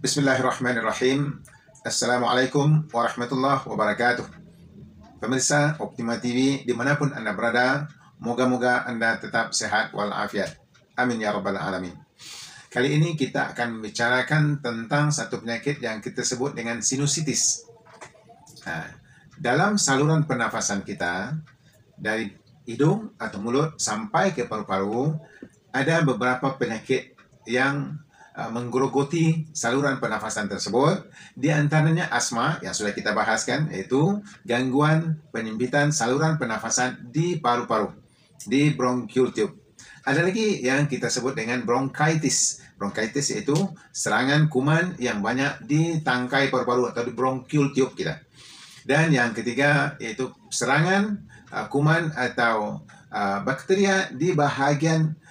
Bismillahirrahmanirrahim. Assalamualaikum warahmatullahi wabarakatuh. Pemirsa Optima TV dimanapun Anda berada, moga-moga Anda tetap sehat walafiat. Amin ya rabbal alamin. Kali ini kita akan membicarakan tentang satu penyakit yang kita sebut dengan sinusitis. Dalam saluran pernafasan kita, dari hidung atau mulut sampai ke paru-paru, ada beberapa penyakit yang menggerogoti saluran pernafasan tersebut. Di antaranya asma yang sudah kita bahaskan, yaitu gangguan penyempitan saluran pernafasan di paru-paru, di bronchial tube. Ada lagi yang kita sebut dengan bronkitis. Bronkitis yaitu serangan kuman yang banyak di tangkai paru-paru atau di bronchial tube kita. Dan yang ketiga yaitu serangan kuman atau bakteria di bahagian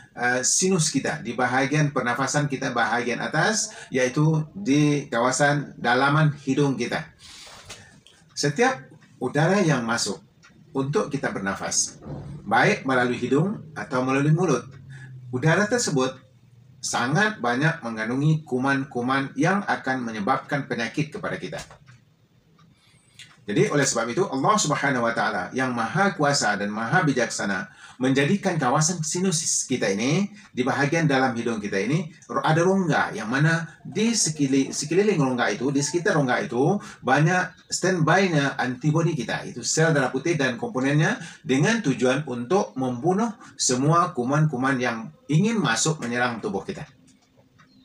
sinus kita, di bahagian pernafasan kita bahagian atas, yaitu di kawasan dalaman hidung kita. Setiap udara yang masuk untuk kita bernafas, baik melalui hidung atau melalui mulut, udara tersebut sangat banyak mengandungi kuman-kuman yang akan menyebabkan penyakit kepada kita. Jadi oleh sebab itu Allah Subhanahu wa Ta'ala yang Maha Kuasa dan Maha Bijaksana menjadikan kawasan sinus kita ini, di bahagian dalam hidung kita ini ada rongga, yang mana di sekeliling rongga itu, di sekitar rongga itu banyak standby-nya antibodi kita, itu sel darah putih dan komponennya, dengan tujuan untuk membunuh semua kuman-kuman yang ingin masuk menyerang tubuh kita.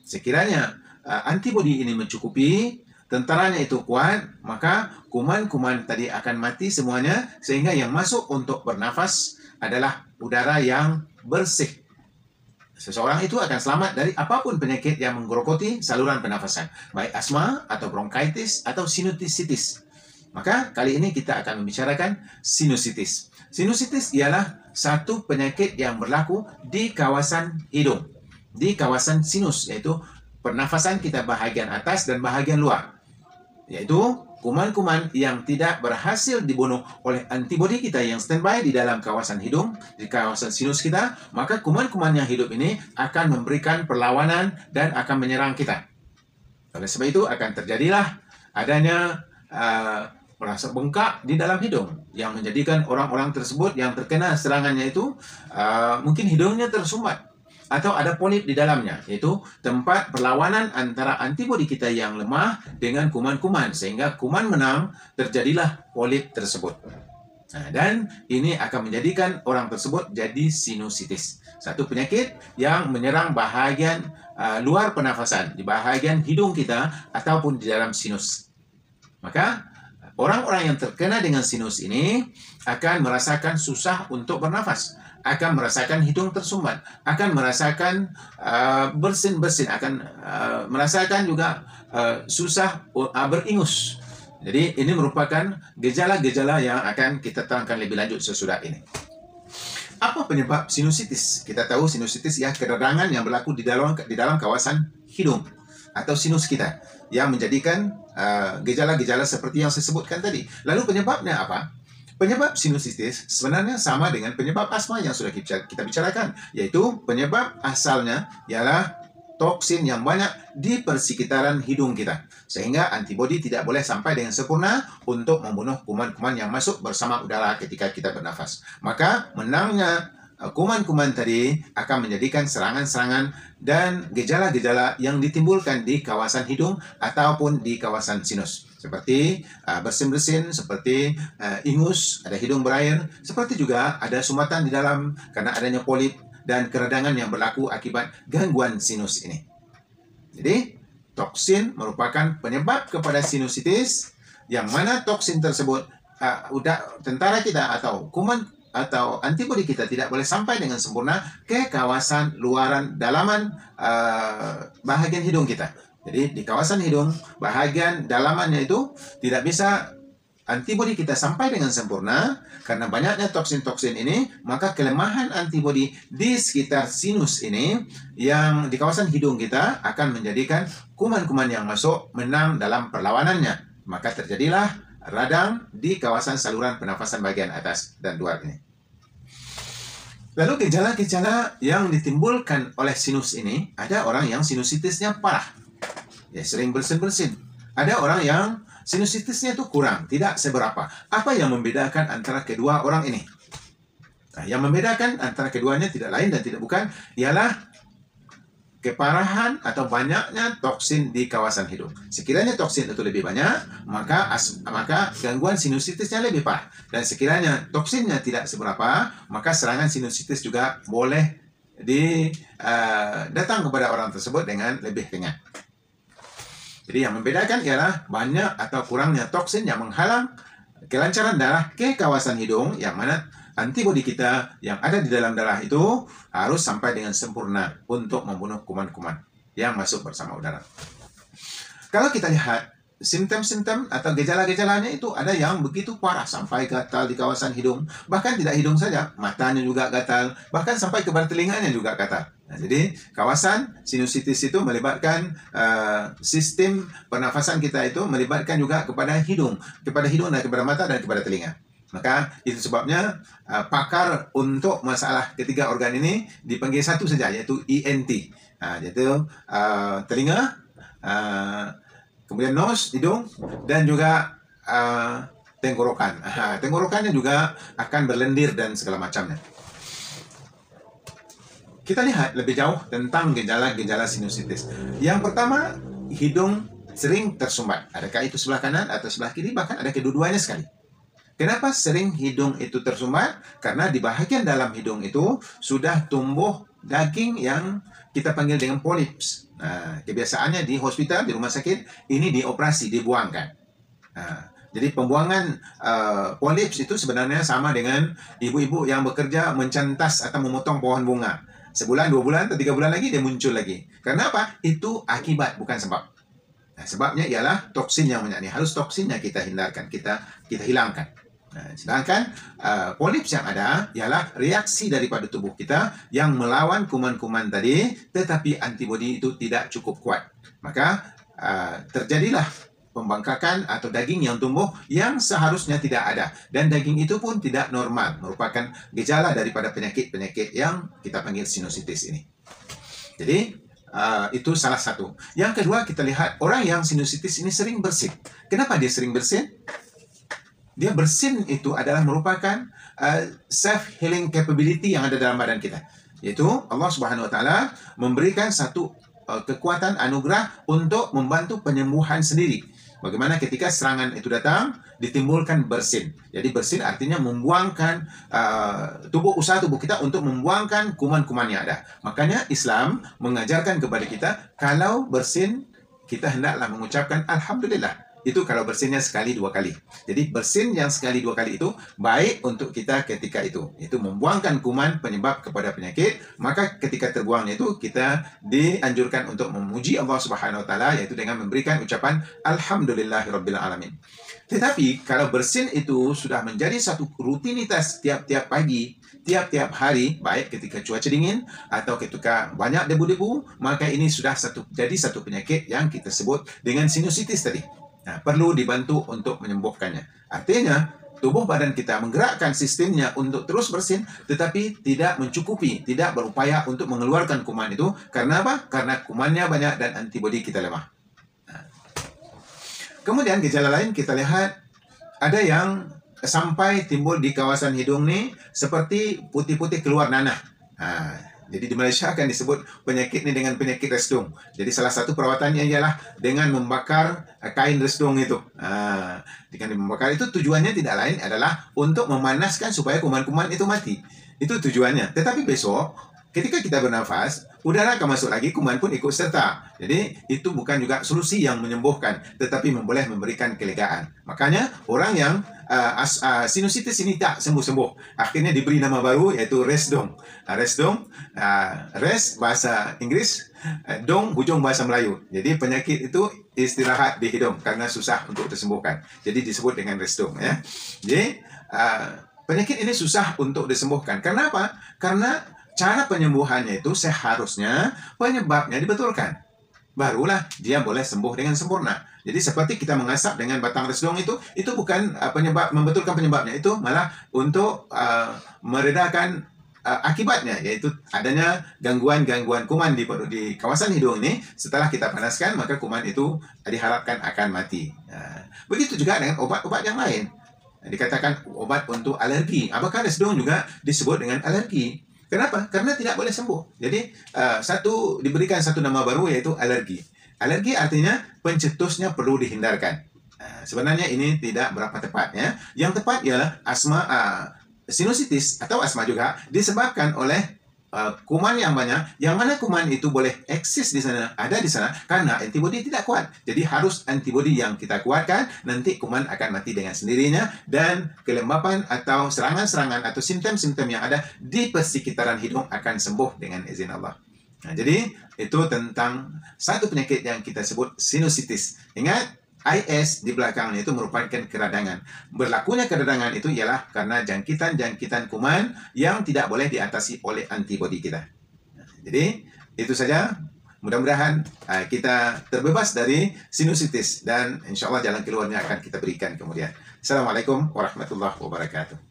Sekiranya antibodi ini mencukupi, tentaranya itu kuat, maka kuman-kuman tadi akan mati semuanya, sehingga yang masuk untuk bernafas adalah udara yang bersih. Seseorang itu akan selamat dari apapun penyakit yang menggerogoti saluran pernafasan, baik asma atau bronkitis atau sinusitis. Maka kali ini kita akan membicarakan sinusitis. Sinusitis ialah satu penyakit yang berlaku di kawasan hidung, di kawasan sinus, yaitu pernafasan kita bahagian atas dan bahagian luar, yaitu kuman-kuman yang tidak berhasil dibunuh oleh antibodi kita yang standby di dalam kawasan hidung, di kawasan sinus kita, maka kuman-kuman yang hidup ini akan memberikan perlawanan dan akan menyerang kita. Oleh sebab itu akan terjadilah adanya merasa bengkak di dalam hidung, yang menjadikan orang-orang tersebut yang terkena serangannya itu mungkin hidungnya tersumbat, atau ada polip di dalamnya, yaitu tempat perlawanan antara antibodi kita yang lemah dengan kuman-kuman, sehingga kuman menang, terjadilah polip tersebut. Dan ini akan menjadikan orang tersebut jadi sinusitis, satu penyakit yang menyerang bahagian luar pernafasan, di bahagian hidung kita ataupun di dalam sinus. Maka orang-orang yang terkena dengan sinus ini akan merasakan susah untuk bernafas, akan merasakan hidung tersumbat, akan merasakan bersin-bersin, akan merasakan juga susah beringus. Jadi ini merupakan gejala-gejala yang akan kita terangkan lebih lanjut sesudah ini. Apa penyebab sinusitis? Kita tahu sinusitis ya keredangan yang berlaku di dalam kawasan hidung atau sinus kita, yang menjadikan gejala-gejala seperti yang saya sebutkan tadi. Lalu penyebabnya apa? Penyebab sinusitis sebenarnya sama dengan penyebab asma yang sudah kita bicarakan, yaitu penyebab asalnya ialah toksin yang banyak di persekitaran hidung kita, sehingga antibodi tidak boleh sampai dengan sempurna untuk membunuh kuman-kuman yang masuk bersama udara ketika kita bernafas. Maka menangnya kuman-kuman tadi akan menjadikan serangan-serangan dan gejala-gejala yang ditimbulkan di kawasan hidung ataupun di kawasan sinus, seperti bersin-bersin, seperti ingus, ada hidung berair, seperti juga ada sumbatan di dalam karena adanya polip dan keredangan yang berlaku akibat gangguan sinus ini. Jadi toksin merupakan penyebab kepada sinusitis, yang mana toksin tersebut tentara kita atau kuman atau antibodi kita tidak boleh sampai dengan sempurna ke kawasan luaran dalaman bahagian hidung kita. Jadi di kawasan hidung, bahagian dalamannya itu tidak bisa antibodi kita sampai dengan sempurna karena banyaknya toksin-toksin ini. Maka kelemahan antibodi di sekitar sinus ini, yang di kawasan hidung kita, akan menjadikan kuman-kuman yang masuk menang dalam perlawanannya. Maka terjadilah radang di kawasan saluran pernafasan bagian atas dan luar ini. Lalu gejala-gejala yang ditimbulkan oleh sinus ini, ada orang yang sinusitisnya parah. ya sering bersin-bersin. Ada orang yang sinusitisnya itu kurang, tidak seberapa. Apa yang membedakan antara kedua orang ini? Nah, yang membedakan antara keduanya tidak lain dan tidak bukan ialah keparahan atau banyaknya toksin di kawasan hidung. Sekiranya toksin itu lebih banyak, maka gangguan sinusitisnya lebih parah. Dan sekiranya toksinnya tidak seberapa, maka serangan sinusitis juga boleh datang kepada orang tersebut dengan lebih ringan. Jadi yang membedakan ialah banyak atau kurangnya toksin yang menghalang kelancaran darah ke kawasan hidung, yang mana antibodi kita yang ada di dalam darah itu harus sampai dengan sempurna untuk membunuh kuman-kuman yang masuk bersama udara. Kalau kita lihat simptom-simptom atau gejala-gejalanya itu ada yang begitu parah sampai gatal di kawasan hidung, bahkan tidak hidung saja, matanya juga gatal, bahkan sampai kepada telinganya juga gatal. Nah, jadi kawasan sinusitis itu melibatkan sistem pernafasan kita, itu melibatkan juga kepada hidung dan kepada mata dan kepada telinga. Maka itu sebabnya pakar untuk masalah ketiga organ ini dipanggil satu saja, yaitu ENT, yaitu telinga, kemudian nose, hidung, dan juga tenggorokan. Tenggorokannya juga akan berlendir dan segala macamnya. Kita lihat lebih jauh tentang gejala-gejala sinusitis. Yang pertama, hidung sering tersumbat. Adakah itu sebelah kanan atau sebelah kiri, bahkan ada kedua-duanya sekali. Kenapa sering hidung itu tersumbat? Karena di bahagian dalam hidung itu sudah tumbuh daging yang kita panggil dengan polips. Nah, kebiasaannya di hospital, di rumah sakit, ini dioperasi, dibuangkan. Nah, jadi pembuangan polips itu sebenarnya sama dengan ibu-ibu yang bekerja mencantas atau memotong pohon bunga. Sebulan, 2 bulan, atau 3 bulan lagi dia muncul lagi. Karena apa? Itu akibat, bukan sebab. Nah, sebabnya ialah toksin yang banyak. Harus toksinnya kita hindarkan, kita hilangkan. Nah, sedangkan polips yang ada ialah reaksi daripada tubuh kita yang melawan kuman-kuman tadi, tetapi antibodi itu tidak cukup kuat. Maka terjadilah pembangkakan atau daging yang tumbuh yang seharusnya tidak ada. Dan daging itu pun tidak normal, merupakan gejala daripada penyakit-penyakit yang kita panggil sinusitis ini. Jadi itu salah satu. Yang kedua, kita lihat orang yang sinusitis ini sering bersin. Kenapa dia sering bersin? Dia bersin itu adalah merupakan self-healing capability yang ada dalam badan kita. Yaitu Allah Subhanahu Wa Taala memberikan satu kekuatan anugerah untuk membantu penyembuhan sendiri. Bagaimana ketika serangan itu datang, ditimbulkan bersin. Jadi bersin artinya membuangkan usaha tubuh kita untuk membuangkan kuman-kuman yang ada. Makanya Islam mengajarkan kepada kita, kalau bersin, kita hendaklah mengucapkan Alhamdulillah. Itu kalau bersinnya sekali 2 kali. Jadi bersin yang sekali 2 kali itu baik untuk kita ketika itu. Itu membuangkan kuman penyebab kepada penyakit. Maka ketika terbuangnya itu kita dianjurkan untuk memuji Allah Subhanahu Wa Taala, yaitu dengan memberikan ucapan Alhamdulillahirabbil alamin. Tetapi kalau bersin itu sudah menjadi satu rutinitas tiap-tiap pagi, tiap-tiap hari, baik ketika cuaca dingin atau ketika banyak debu-debu, maka ini sudah jadi satu penyakit yang kita sebut dengan sinusitis tadi. Nah, perlu dibantu untuk menyembuhkannya. Artinya, tubuh badan kita menggerakkan sistemnya untuk terus bersin, tetapi tidak mencukupi, tidak berupaya untuk mengeluarkan kuman itu. Karena apa? Karena kumannya banyak dan antibodi kita lemah. Nah. Kemudian gejala lain kita lihat, ada yang sampai timbul di kawasan hidung nih, seperti putih-putih keluar nanah. Nah, jadi di Malaysia akan disebut penyakit ini dengan penyakit resdung. Jadi salah satu perawatannya ialah dengan membakar kain resdung itu. Dengan membakar itu tujuannya tidak lain adalah untuk memanaskan supaya kuman-kuman itu mati. Itu tujuannya. Tetapi besok ketika kita bernafas, udara akan masuk lagi, kuman pun ikut serta. Jadi itu bukan juga solusi yang menyembuhkan, tetapi boleh memberikan kelegaan. Makanya orang yang sinusitis ini tak sembuh-sembuh, akhirnya diberi nama baru, yaitu resdung. Resdung, res bahasa Inggris, dong hujung bahasa Melayu. Jadi penyakit itu istirahat di hidung karena susah untuk disembuhkan. Jadi disebut dengan resdung. Ya. Jadi penyakit ini susah untuk disembuhkan. Karena apa? Karena cara penyembuhannya itu seharusnya penyebabnya dibetulkan. Barulah dia boleh sembuh dengan sempurna. Jadi seperti kita mengasap dengan batang resdung itu bukan membetulkan penyebabnya. Itu malah untuk meredakan akibatnya, yaitu adanya gangguan-gangguan kuman di kawasan hidung ini. Setelah kita panaskan, maka kuman itu diharapkan akan mati. Begitu juga dengan obat-obat yang lain. Dikatakan obat untuk alergi. Apakah hidung juga disebut dengan alergi? Kenapa? Karena tidak boleh sembuh. Jadi diberikan satu nama baru, yaitu alergi. Alergi artinya pencetusnya perlu dihindarkan. Sebenarnya ini tidak berapa tepatnya. Yang tepat ialah asma, sinusitis atau asma juga disebabkan oleh kuman yang banyak, yang mana kuman itu boleh eksis di sana, ada di sana karena antibodi tidak kuat. Jadi harus antibodi yang kita kuatkan, nanti kuman akan mati dengan sendirinya, dan kelembapan atau serangan-serangan atau simptom-simptom yang ada di persekitaran hidung akan sembuh dengan izin Allah. Jadi itu tentang satu penyakit yang kita sebut sinusitis. Ingat, IS di belakangnya itu merupakan keradangan. Berlakunya keradangan itu ialah karena jangkitan-jangkitan kuman yang tidak boleh diatasi oleh antibodi kita. Jadi, itu saja. Mudah-mudahan kita terbebas dari sinusitis, dan insya Allah jalan keluarnya akan kita berikan kemudian. Assalamualaikum warahmatullahi wabarakatuh.